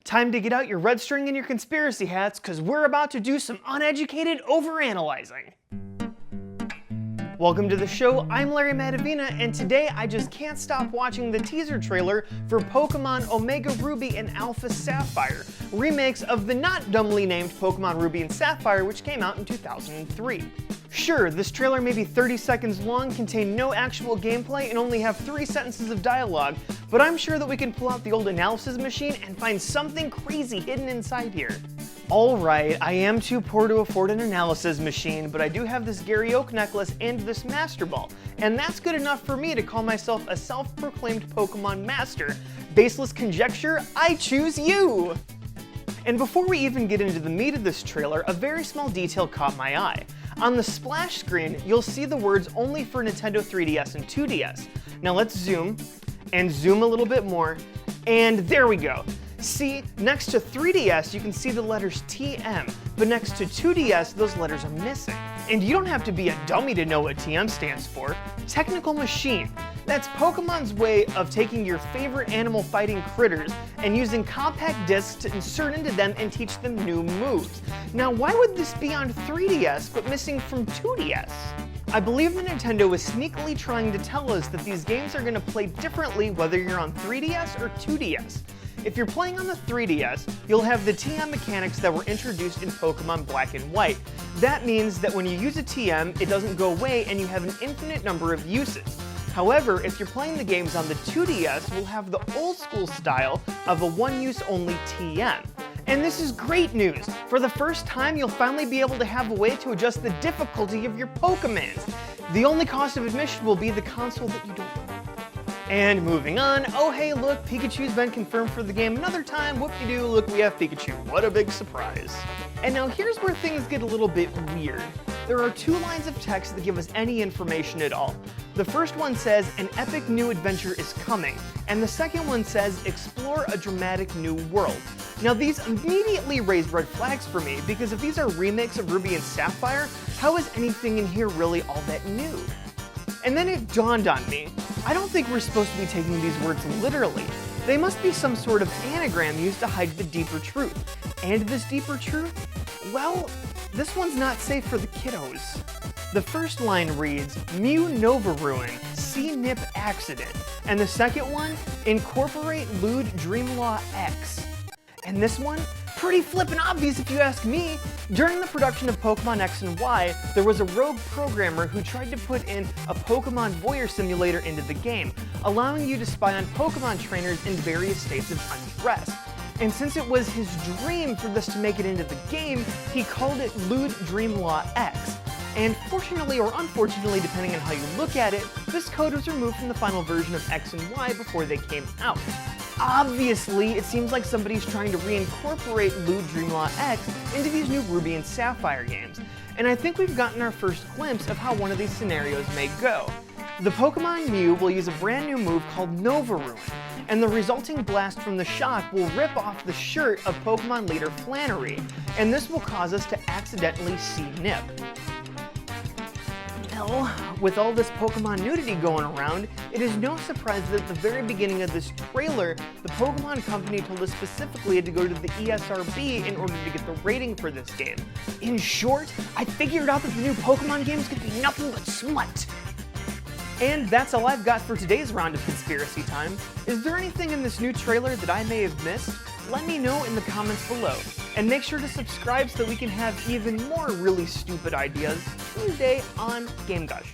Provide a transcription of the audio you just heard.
Time to get out your red string and your conspiracy hats, cause we're about to do some uneducated overanalyzing. Welcome to the show, I'm Larry Madavina, and today I just can't stop watching the teaser trailer for Pokemon Omega Ruby and Alpha Sapphire, remakes of the not dumbly named Pokemon Ruby and Sapphire, which came out in 2003. Sure, this trailer may be 30 seconds long, contain no actual gameplay, and only have 3 sentences of dialogue, but I'm sure that we can pull out the old analysis machine and find something crazy hidden inside here. Alright, I am too poor to afford an analysis machine, but I do have this Gary Oak necklace and this Master Ball, and that's good enough for me to call myself a self-proclaimed Pokemon master. Baseless conjecture, I choose you! And before we even get into the meat of this trailer, a very small detail caught my eye. On the splash screen, you'll see the words only for Nintendo 3DS and 2DS. Now let's zoom, and zoom a little bit more, and there we go. See, next to 3DS, you can see the letters TM, but next to 2DS, those letters are missing. And you don't have to be a dummy to know what TM stands for. Technical Machine. That's Pokemon's way of taking your favorite animal fighting critters and using compact discs to insert into them and teach them new moves. Now, why would this be on 3DS but missing from 2DS? I believe that Nintendo was sneakily trying to tell us that these games are going to play differently whether you're on 3DS or 2DS. If you're playing on the 3DS, you'll have the TM mechanics that were introduced in Pokemon Black and White. That means that when you use a TM, it doesn't go away and you have an infinite number of uses. However, if you're playing the games on the 2DS, we'll have the old school style of a one-use only TM. And this is great news! For the first time, you'll finally be able to have a way to adjust the difficulty of your Pokemons. The only cost of admission will be the console that you don't own. And moving on, oh hey look, Pikachu's been confirmed for the game another time, whoop-de-doo, look we have Pikachu, what a big surprise. And now here's where things get a little bit weird. There are 2 lines of text that give us any information at all. The first one says, an epic new adventure is coming, and the second one says, explore a dramatic new world. Now these immediately raise red flags for me, because if these are remakes of Ruby and Sapphire, how is anything in here really all that new? And then it dawned on me, I don't think we're supposed to be taking these words literally. They must be some sort of anagram used to hide the deeper truth. And this deeper truth? Well, this one's not safe for the kiddos. The first line reads, Mew Nova Ruin, C-Nip Accident. And the second one, incorporate Lewd Dreamlaw X. And this one? Pretty flippin' obvious if you ask me. During the production of Pokemon X and Y, there was a rogue programmer who tried to put in a Pokemon voyeur simulator into the game, allowing you to spy on Pokemon trainers in various states of undress. And since it was his dream for this to make it into the game, he called it Lewd Dreamlaw X. And fortunately or unfortunately, depending on how you look at it, this code was removed from the final version of X and Y before they came out. Obviously, it seems like somebody's trying to reincorporate Lewd Dreamlaw X into these new Ruby and Sapphire games, and I think we've gotten our first glimpse of how one of these scenarios may go. The Pokemon Mew will use a brand new move called Nova Ruin, and the resulting blast from the shock will rip off the shirt of Pokemon leader Flannery, and this will cause us to accidentally see Nip. Well, with all this Pokemon nudity going around, it is no surprise that at the very beginning of this trailer, the Pokemon Company told us specifically had to go to the ESRB in order to get the rating for this game. In short, I figured out that the new Pokemon game is going to be nothing but smut. And that's all I've got for today's round of Conspiracy Time. Is there anything in this new trailer that I may have missed? Let me know in the comments below. And make sure to subscribe so that we can have even more really stupid ideas Tuesday on Game Gush.